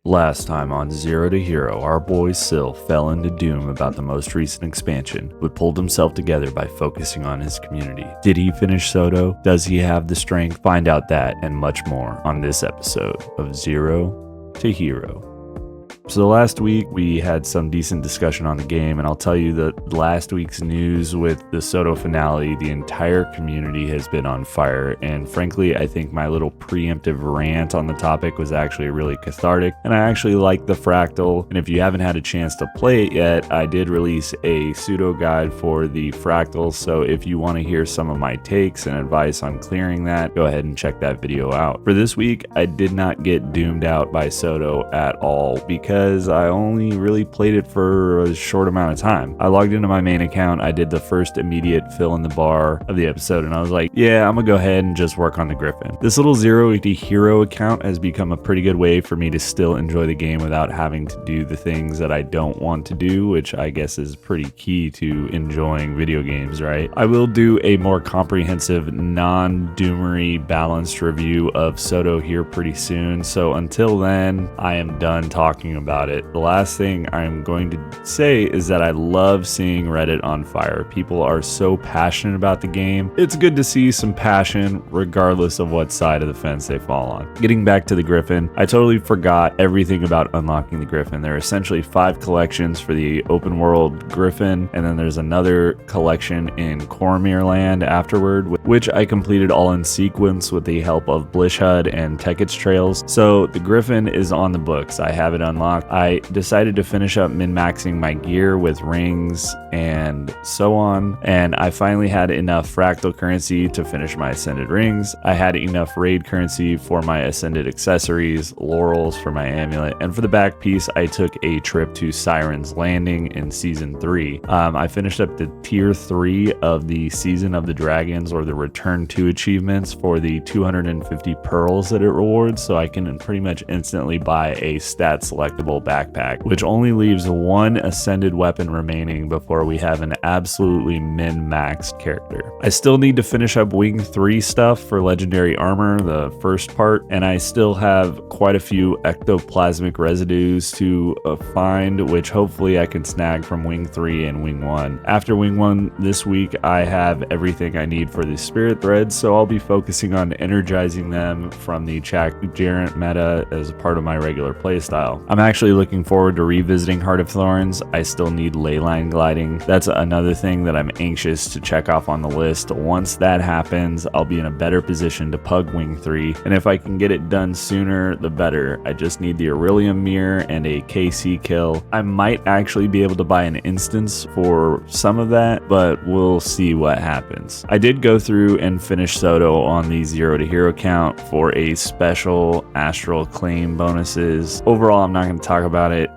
Last time on Zero to Hero, our boy Syl fell into doom about the most recent expansion, but pulled himself together by focusing on his community. Did he finish Soto? Does he have the strength? Find out that and much more on this episode of Zero to Hero. So last week we had some decent discussion on the game, and I'll tell you that last week's news with the Soto finale, the entire community has been on fire, and frankly I think my little preemptive rant on the topic was actually really cathartic, and I actually like the Fractal. And if you haven't had a chance to play it yet, I did release a pseudo guide for the Fractal, so if you want to hear some of my takes and advice on clearing that, go ahead and check that video out. For this week, I did not get doomed out by Soto at all, because I only really played it for a short amount of time. I logged into my main account, I did the first immediate fill in the bar of the episode, and I was like, yeah, I'm gonna go ahead and just work on the Griffin. This little Zero to Hero account has become a pretty good way for me to still enjoy the game without having to do the things that I don't want to do, which I guess is pretty key to enjoying video games, right? I will do a more comprehensive, non-doomery, balanced review of Soto here pretty soon, so until then, I am done talking about it. The last thing I'm going to say is that I love seeing Reddit on fire. People are so passionate about the game. It's good to see some passion regardless of what side of the fence they fall on. Getting back to the Griffin, I totally forgot everything about unlocking the Griffin. There are essentially 5 collections for the open world Griffin, and then there's another collection in Coromir Land afterward, which I completed all in sequence with the help of Blishhud and Teket's Trails. So the Griffin is on the books. I have it unlocked. I decided to finish up min-maxing my gear with rings and so on, and I finally had enough fractal currency to finish my ascended rings. I had enough raid currency for my ascended accessories, laurels for my amulet, and for the back piece I took a trip to Siren's Landing in season 3. I finished up the tier 3 of the Season of the Dragons, or the Return to achievements, for the 250 pearls that it rewards, so I can pretty much instantly buy a stat selectable backpack, which only leaves one ascended weapon remaining before we have an absolutely min-maxed character. I still need to finish up Wing 3 stuff for legendary armor, the first part, and I still have quite a few ectoplasmic residues to find, which hopefully I can snag from Wing 3 and Wing 1. After Wing 1 this week, I have everything I need for the spirit threads, so I'll be focusing on energizing them from the Chak Jarrett meta as a part of my regular playstyle. I'm actually looking forward to revisiting Heart of Thorns. I still need leyline gliding. That's another thing that I'm anxious to check off on the list. Once that happens, I'll be in a better position to pug Wing 3, and if I can get it done sooner, the better. I just need the Aurelium Mirror and a KC kill. I might actually be able to buy an instance for some of that, but we'll see what happens. I did go through and finish Soto on the Zero to Hero account for a special astral claim bonuses. Overall, I'm not going to talk about it.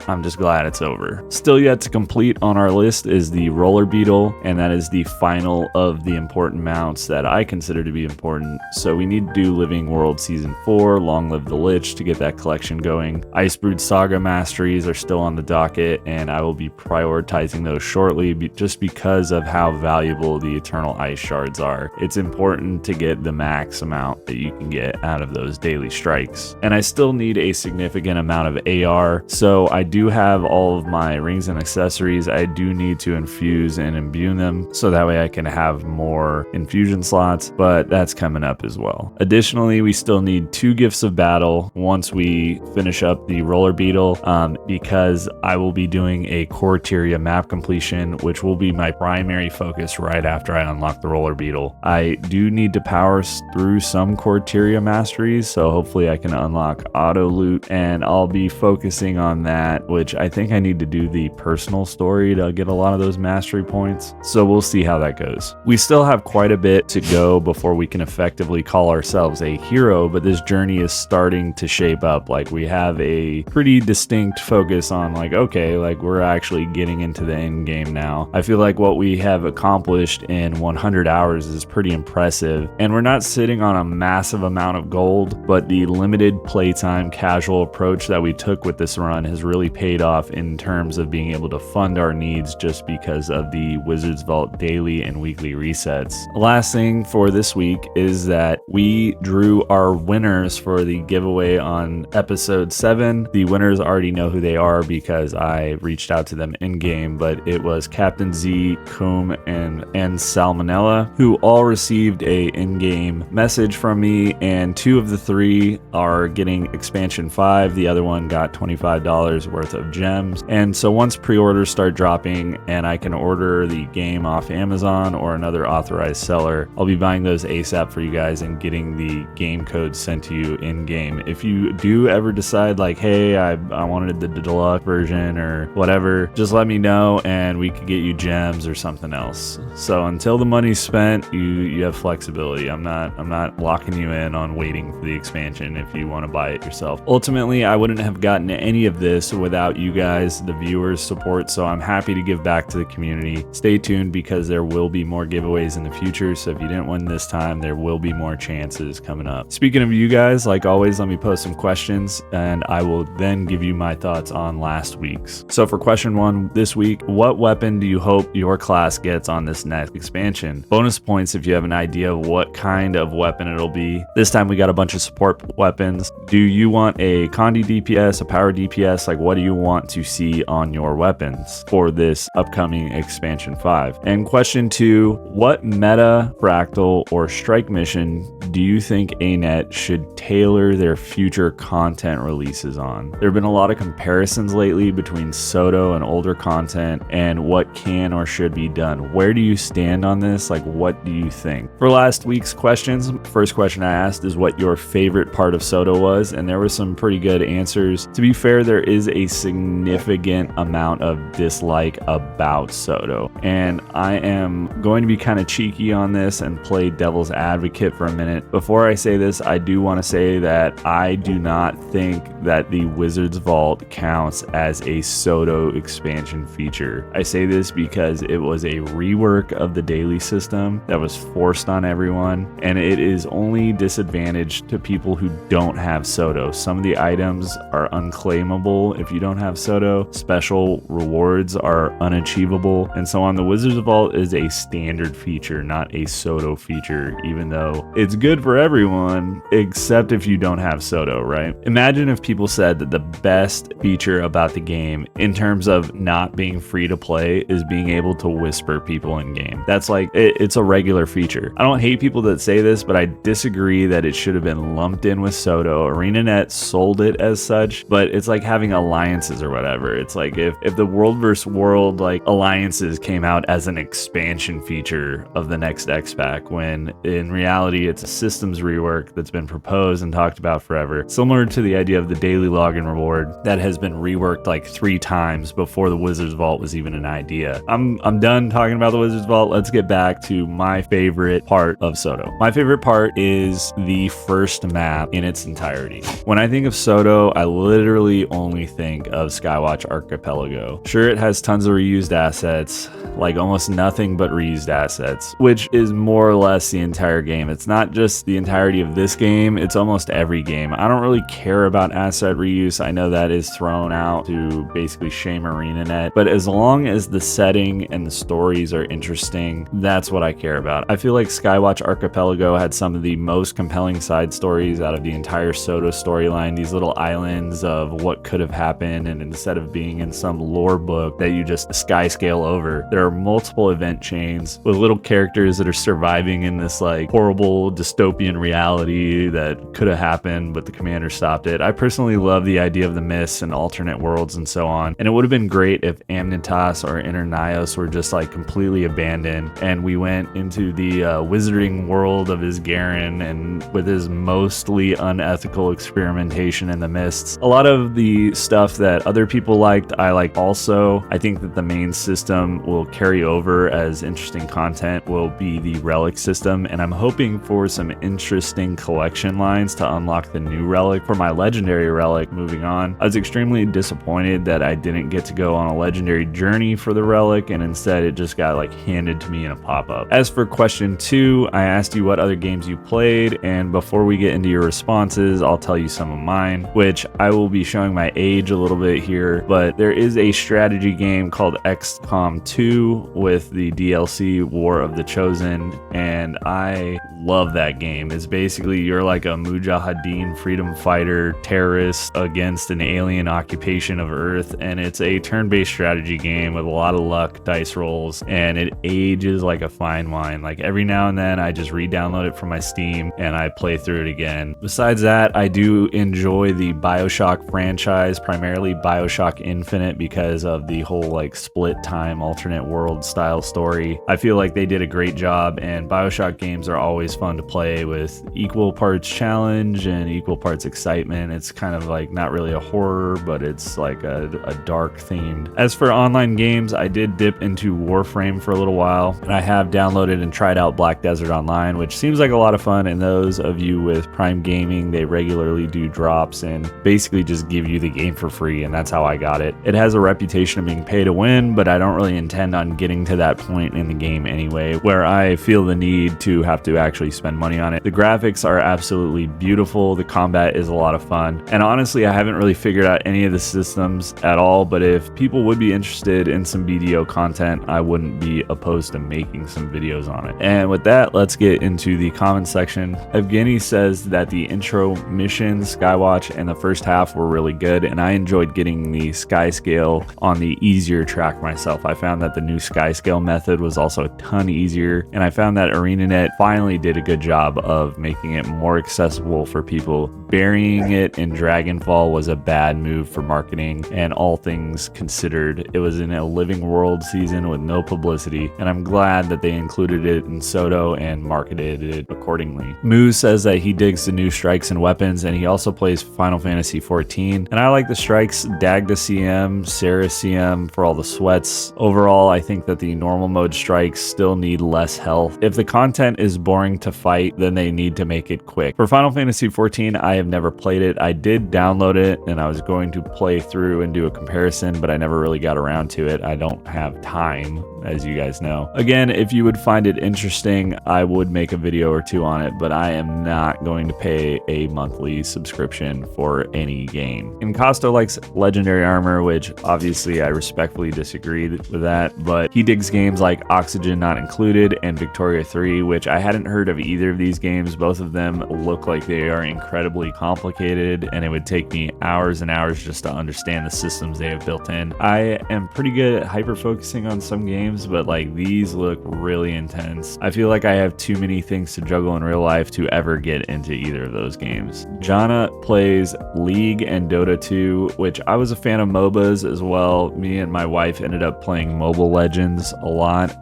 I'm just glad it's over. Still yet to complete on our list is the Roller Beetle, and that is the final of the important mounts that I consider to be important. So we need to do Living World Season 4, Long Live the Lich, to get that collection going. Icebrood Saga Masteries are still on the docket, and I will be prioritizing those shortly just because of how valuable the Eternal Ice Shards are. It's important to get the max amount that you can get out of those daily strikes. And I still need a significant amount of AR, so I do have all of my rings and accessories. I do need to infuse and imbue them so that way I can have more infusion slots, but that's coming up as well. Additionally, we still need 2 Gifts of Battle once we finish up the Roller Beetle, because I will be doing a Corteria map completion, which will be my primary focus right after I unlock the Roller Beetle. I do need to power through some Corteria masteries, so hopefully I can unlock auto loot, and I'll be focusing on that, which I think I need to do the personal story to get a lot of those mastery points, so we'll see how that goes. We still have quite a bit to go before we can effectively call ourselves a hero, but this journey is starting to shape up. Like, we have a pretty distinct focus on, like, okay, like we're actually getting into the end game now. I feel like what we have accomplished in 100 hours is pretty impressive, and we're not sitting on a massive amount of gold, but the limited playtime casual approach that we took took with this run has really paid off in terms of being able to fund our needs just because of the Wizards Vault daily and weekly resets. Last thing for this week is that we drew our winners for the giveaway on episode 7. The winners already know who they are because I reached out to them in game, but it was Captain Z, Coom, and Salmonella, who all received a in-game message from me, and 2 of the 3 are getting expansion 5. The other one got $25 worth of gems. And so once pre-orders start dropping and I can order the game off Amazon or another authorized seller, I'll be buying those ASAP for you guys and getting the game code sent to you in game. If you do ever decide like, hey, I wanted the deluxe version or whatever, just let me know and we could get you gems or something else. So until the money's spent, you have flexibility. I'm not locking you in on waiting for the expansion if you want to buy it yourself. Ultimately, I wouldn't have gotten any of this without you guys, the viewers' support, so I'm happy to give back to the community. Stay tuned because there will be more giveaways in the future, so if you didn't win this time, there will be more chances coming up. Speaking of you guys, like always, let me post some questions and I will then give you my thoughts on last week's. So for question 1 this week, what weapon do you hope your class gets on this next expansion? Bonus points if you have an idea of what kind of weapon it'll be. This time we got a bunch of support weapons. Do you want a Condi DPS, a power DPS? Like, what do you want to see on your weapons for this upcoming expansion 5? And question 2, what meta, fractal, or strike mission do you think ANET should tailor their future content releases on? There have been a lot of comparisons lately between Soto and older content and what can or should be done. Where do you stand on this? Like, what do you think? For last week's questions, first question I asked is what your favorite part of Soto was, and there were some pretty good answers. To be fair, there is a significant amount of dislike about Soto, and I am going to be kind of cheeky on this and play devil's advocate for a minute. Before I say this, I do want to say that I do not think that the Wizards Vault counts as a Soto expansion feature. I say this because it was a rework of the daily system that was forced on everyone, and it is only disadvantaged to people who don't have Soto. Some of the items are unclaimable if you don't have Soto. Special rewards are unachievable, and so on. The Wizards Vault is a standard feature, not a Soto feature, even though it's good for everyone except if you don't have Soto, right? Imagine if people said that the best feature about the game in terms of not being free to play is being able to whisper people in game. That's like, it's a regular feature. I don't hate people that say this, but I disagree that it should have been lumped in with Soto. ArenaNet sold it as such, but it's like having alliances or whatever. It's like if the world versus world like alliances came out as an expansion feature of the next X-Pack, when in reality it's a systems rework that's been proposed and talked about forever. Similar to the idea of the daily login reward that has been reworked like 3 times before the Wizards Vault was even an idea. I'm done talking about the Wizards Vault. Let's get back to my favorite part of Soto. My favorite part is the first map in its entirety. When I think of Soto, I literally only think of Skywatch Archipelago. Sure, it has tons of reused assets, like almost nothing but reused assets, which is more or less the entire game. It's not just the entirety of this game, it's almost every game. I don't really care about asset reuse. I know that is thrown out to basically shame ArenaNet, but as long as the setting and the stories are interesting, that's what I care about. I feel like Skywatch Archipelago had some of the most compelling side stories out of the entire Soto storyline. These little islands of what could have happened, and instead of being in some lore book that you just sky scale over, there are multiple event chains with little characters that are surviving in this like horrible dystopian reality that could have happened, but the commander stopped it. I personally love the idea of the myths and alternate worlds and so on, and it would have been great if Amnitas or Internios were just like completely abandoned and we went into the wizarding world of Isgaren and with his mostly unethical experimentation in the mists. A lot of the stuff that other people liked, I like also. I think that the main system will carry over as interesting content will be the relic system, and I'm hoping for some interesting collection lines to unlock the new relic. For my legendary relic, moving on, I was extremely disappointed that I didn't get to go on a legendary journey for the relic, and instead it just got like handed to me in a pop-up. As for question 2, I asked you what other games you played, and before we get into your responses, I'll tell you some of mine, which I will be showing my age a little bit here, but there is a strategy game called XCOM 2 with the DLC War of the Chosen, and I love that game. It's basically you're like a Mujahideen freedom fighter terrorist against an alien occupation of Earth, and it's a turn-based strategy game with a lot of luck, dice rolls, and it ages like a fine wine. Like every now and then I just re-download it from my Steam and I play through it again. Besides that, I do enjoy the BioShock franchise, primarily BioShock Infinite, because of the whole like split time alternate world style story. I feel like they did a great job, and BioShock games are always fun to play with equal parts challenge and equal parts excitement. It's kind of like not really a horror, but it's like a dark themed. As for online games, I did dip into Warframe for a little while, and I have downloaded and tried out Black Desert Online, which seems like a lot of fun. And those of you with Prime Gaming, they regularly do drops and basically just give you the game for free, and that's how I got it. It has a reputation of being pay to win, but I don't really intend on getting to that point in the game anyway, where I feel the need to have to actually spend money on it. The graphics are absolutely beautiful, the combat is a lot of fun, and honestly I haven't really figured out any of the systems at all, but if people would be interested in some BDO content, I wouldn't be opposed to making some videos on it. And with that, let's get into the comment section. Evgeny says that the intro mission, Skywatch, and the first half were really good, and I enjoyed getting the sky scale on the easier track myself. I found that the new sky scale method was also a ton easier, and I found that ArenaNet finally did a good job of making it more accessible for people. Burying it in Dragonfall was a bad move for marketing, and all things considered, it was in a Living World season with no publicity, and I'm glad that they included it in Soto and marketed it accordingly. Moo says that he digs the new strikes and weapons, and he also plays Final Fantasy XIV, and I like the strikes, Dagda CM, Sarah CM for all the sweats. Overall, I think that the normal mode strikes still need less health. If the content is boring to fight, then they need to make it quick. For Final Fantasy XIV, I have never played it. I did download it, and I was going to play through and do a comparison, but I never really got around to it. I don't have time, as you guys know. Again, if you would find it interesting, I would make a video or two on it, but I am not going to pay a monthly subscription for any game. And Costo likes Legendary Armor, which obviously I respectfully disagree with that, but he digs games like Oxygen Not Included and Victoria 3, which I hadn't heard of either of these games. Both of them look like they are incredibly complicated, and it would take me hours and hours just to understand the systems they have built in. I am pretty good at hyper-focusing on some games, but like these look really intense. I feel like I have too many things to juggle in real life to ever get into either of those games. Jana plays League and Dota 2, which I was a fan of MOBAs as well. Me and my wife ended up playing Mobile Legends a lot.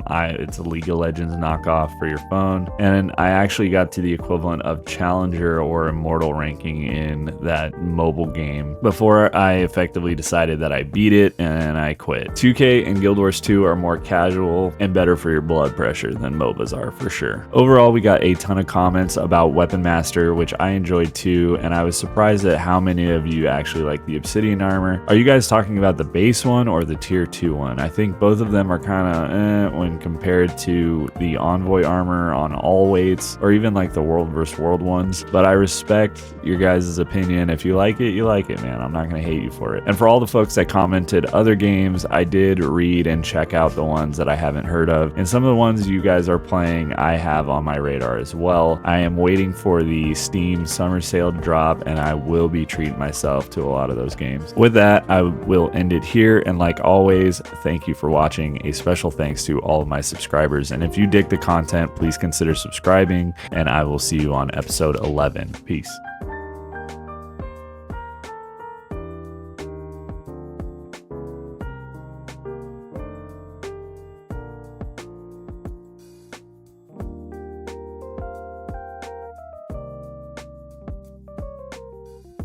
It's a League of Legends knockoff for your phone, and I actually got to the equivalent of Challenger or Immortal ranking in that mobile game before I effectively decided that I beat it and I quit. 2K and Guild Wars 2 are more casual and better for your blood pressure than MOBAs are for sure. Overall, we got a ton of comments about Weapon Master, which I enjoyed too, and I was surprised at how many of you actually like the Obsidian armor. Are you guys talking about the base one or the tier 2 one? I think both of them are kind of when compared to the Envoy armor on all weights, or even like the World vs. World ones, but I respect your guys' opinion. If you like it, you like it, man. I'm not going to hate you for it. And for all the folks that commented other games, I did read and check out the ones that I haven't heard of, and some of the ones you guys are playing I have on my radar as well. I am waiting for the Steam summer sale to drop, and I will be treating myself to a lot of those games. With that, I will end it here, and like always, thank you for watching. A special thanks to all of my subscribers, and if you dig the content, please consider subscribing, and I will see you on episode 11. Peace.